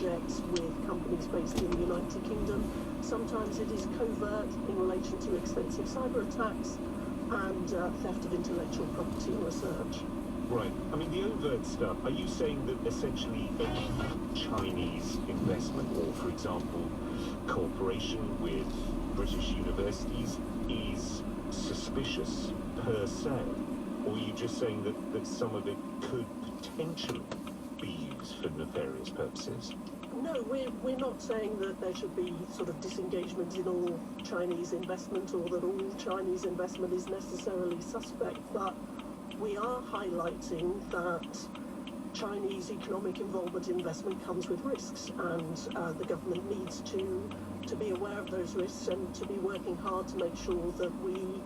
projects with companies based in the United Kingdom. Sometimes it is covert in relation to extensive cyber attacks and theft of intellectual property research. Right. I mean, the overt stuff, are you saying that essentially any Chinese investment or, for example, cooperation with British universities is suspicious per se? Or are you just saying that some of it could potentially be used for nefarious purposes? No, we're not saying that there should be sort of disengagement in all Chinese investment or that all Chinese investment is necessarily suspect, but we are highlighting that Chinese economic involvement in investment comes with risks, and the government needs to be aware of those risks and to be working hard to make sure that we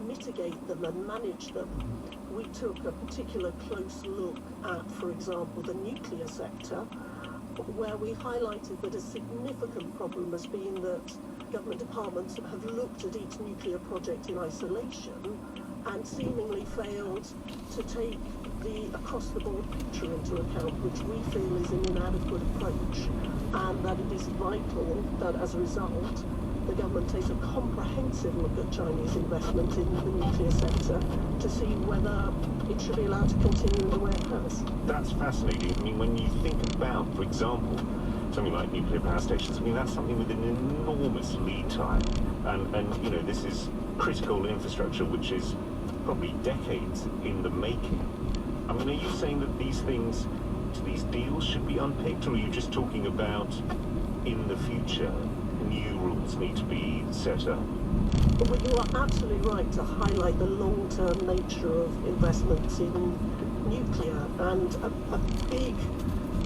mitigate them and manage them. We took a particular close look at, for example, the nuclear sector, where we highlighted that a significant problem has been that government departments have looked at each nuclear project in isolation and seemingly failed to take the across-the-board picture into account, which we feel is an inadequate approach, and that it is vital that as a result the government takes a comprehensive look at Chinese investment in the nuclear sector to see whether it should be allowed to continue in the way it has. That's fascinating. I mean, when you think about, for example, something like nuclear power stations, I mean, that's something with an enormous lead time. And you know, this is critical infrastructure which is probably decades in the making. I mean, are you saying that these things, these deals should be unpicked, or are you just talking about in the future new rules need to be set up? Well, you are absolutely right to highlight the long-term nature of investments in nuclear, and a big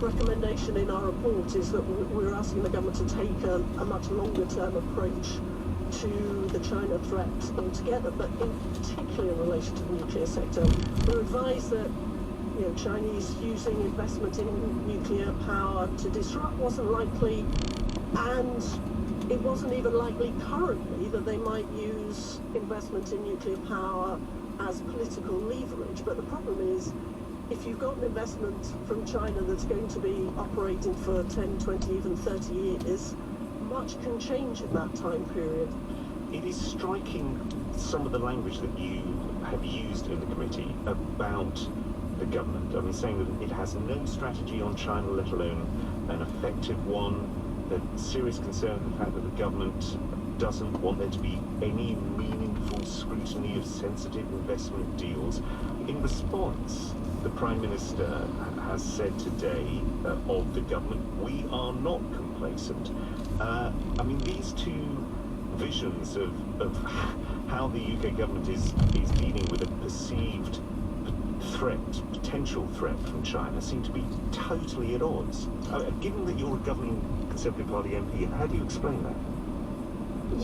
recommendation in our report is that we're asking the government to take a much longer-term approach to the China threat altogether, but in particular in relation to the nuclear sector. We're advised that Chinese using investment in nuclear power to disrupt wasn't likely, and it wasn't even likely currently that they might use investment in nuclear power as political leverage. But the problem is, if you've got an investment from China that's going to be operating for 10, 20, even 30 years, much can change in that time period. It is striking some of the language that you have used in the committee about the government. I mean, saying that it has no strategy on China, let alone an effective one. The serious concern of the fact that the government doesn't want there to be any meaningful scrutiny of sensitive investment deals. In response, the Prime Minister has said today of the government, we are not complacent. I mean, these two visions of how the UK government is dealing with a perceived threat, potential threat from China, seem to be totally at odds. Given that you're a governing Conservative Party MP, how do you explain that?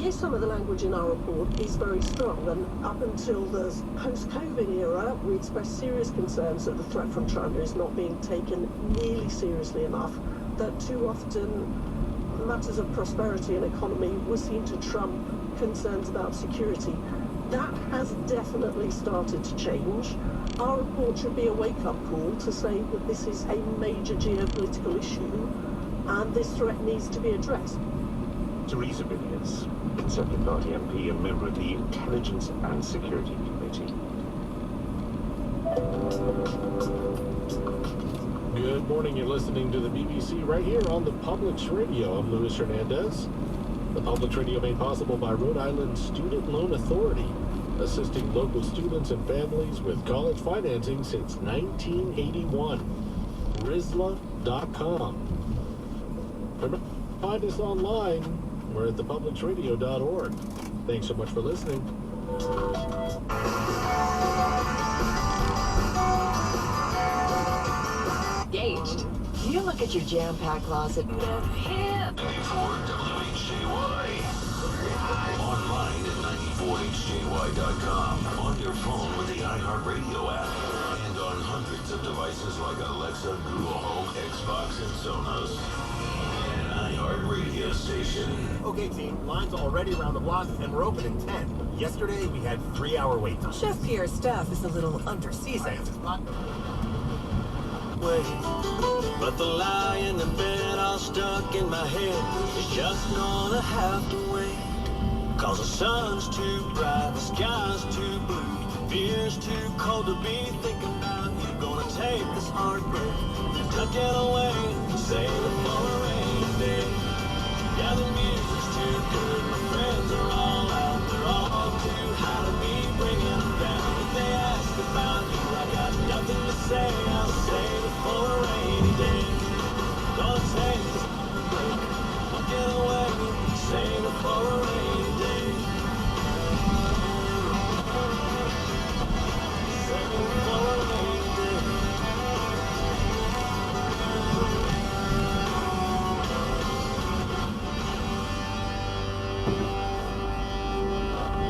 Yes, some of the language in our report is very strong, and up until the post-COVID era, we expressed serious concerns that the threat from China is not being taken nearly seriously enough, that too often matters of prosperity and economy were seen to trump concerns about security. That has definitely started to change. Our report should be a wake-up call to say that this is a major geopolitical issue and this threat needs to be addressed. Teresa Villiers, Conservative Party MP and member of the Intelligence and Security Committee. Good morning, you're listening to the BBC right here on the Publix Radio. I'm Luis Hernandez. The Publix Radio made possible by Rhode Island Student Loan Authority, assisting local students and families with college financing since 1981. RISLA.com. Find us online. We're at thepublicsradio.org. Thanks so much for listening. Engaged. You look at your jam-packed closet. Hip. 94 WHJY. Online at 94hjy.com. On your phone with the iHeartRadio app. And on hundreds of devices like Alexa, Google Home, Xbox, and Sonos. An iHeartRadio station. Okay, team. Lines already around the block, and we're open in 10. Yesterday, we had 3-hour wait time. Chef Pierre's stuff is a little underseasoned. But the lion in bed, I'll stuck in my head is just gonna have to wait. Cause the sun's too bright, the sky's too blue, fear's too cold to be thinking about you. Gonna take this heartbreak and tuck it away, save it for a rainy day. Yeah, the music's too good, my friends are all out, they're all too high to be bringing them down. If they ask about you, I got nothing to say, I'll save it for a rainy day. Gonna take this break, tuck it away, save it for a rainy day. Save it for a rainy day.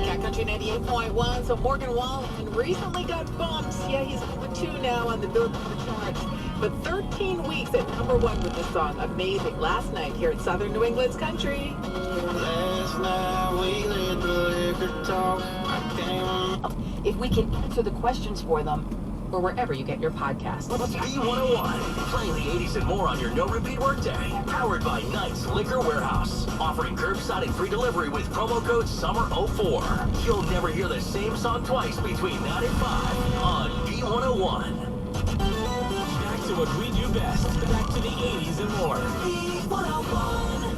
Cat Country 98.1. So Morgan Wallen recently got bumps. Yeah, he's number 2 now on the Billboard charts. But 13 weeks at number 1 with this song. Amazing. Last night here at Southern New England's Country. Last night we let the liquor talk. If we can answer the questions for them, or wherever you get your podcasts. B101, playing the 80s and more on your no-repeat workday. Powered by Knight's Liquor Warehouse. Offering curbside and free delivery with promo code SUMMER04. You'll never hear the same song twice between 9 and 5 on B101. Back to what we do best. Back to the 80s and more. B101.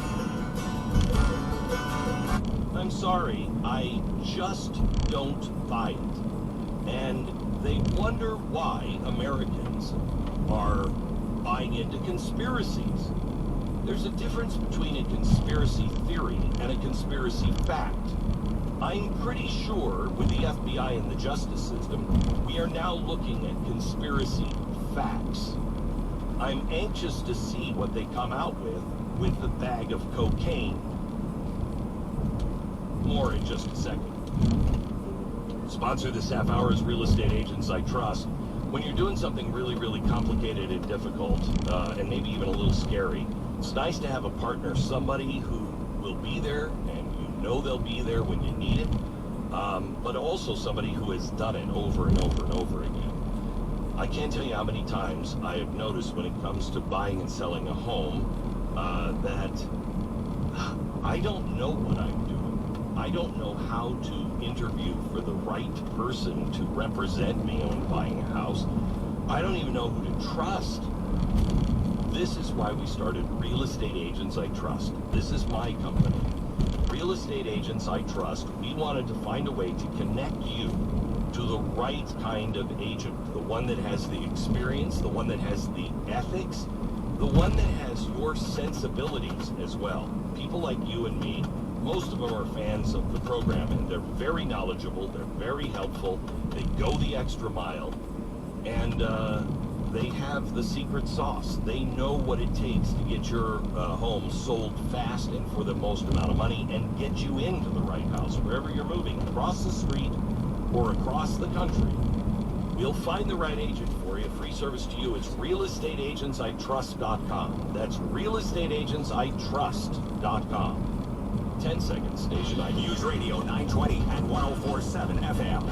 I'm sorry, I just don't buy it. And they wonder why Americans are buying into conspiracies. There's a difference between a conspiracy theory and a conspiracy fact. I'm pretty sure with the FBI and the justice system, we are now looking at conspiracy facts. I'm anxious to see what they come out with the bag of cocaine. More in just a second. Sponsor this half hour is Real Estate Agents I Trust. When you're doing something really, really complicated and difficult, and maybe even a little scary, it's nice to have a partner, somebody who will be there, and you know they'll be there when you need it, but also somebody who has done it over and over and over again. I can't tell you how many times I have noticed when it comes to buying and selling a home, that I don't know what I'm doing. I don't know how to interview for the right person to represent me when buying a house. I don't even know who to trust. This is why we started Real Estate Agents I Trust. This is my company. Real Estate Agents I Trust. We wanted to find a way to connect you to the right kind of agent. The one that has the experience, the one that has the ethics, the one that has your sensibilities as well. People like you and me. Most of them are fans of the program, and they're very knowledgeable, they're very helpful, they go the extra mile, and they have the secret sauce. They know what it takes to get your home sold fast and for the most amount of money and get you into the right house, wherever you're moving, across the street or across the country. We'll find the right agent for you. Free service to you. It's realestateagentsitrust.com. That's realestateagentsitrust.com. 10 seconds, station ID. News Radio 920 and 104.7 FM.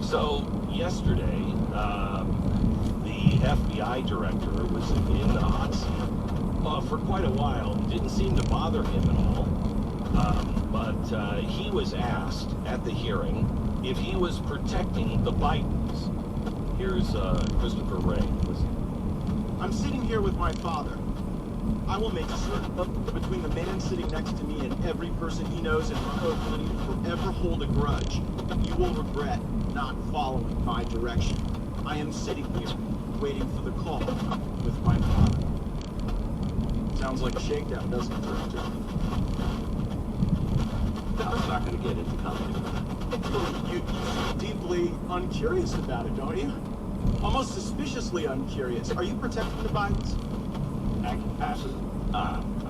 So, yesterday, the FBI director was in the hot seat for quite a while. It didn't seem to bother him at all. But he was asked at the hearing if he was protecting the Bidens. Here's Christopher Ray. Listen. I'm sitting here with my father. I will make certain between the man sitting next to me and every person he knows in Oakland who will ever hold a grudge, you will regret not following my direction. I am sitting here waiting for the call with my father. Sounds like a shakedown, doesn't it, Director? I'm not going to get into commenting. You seem deeply uncurious about it, don't you? Almost suspiciously uncurious. Are you protecting the Bidens?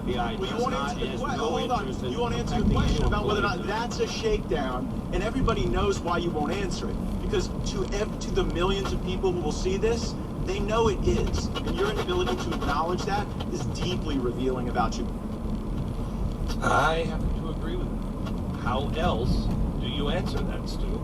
FBI Well, you won't answer the question. Hold on. You won't answer the question about whether or not that's a shakedown, and everybody knows why you won't answer it. Because to the millions of people who will see this, they know it is. And your inability to acknowledge that is deeply revealing about you. I happen to agree with him. How else do you answer that, Stu?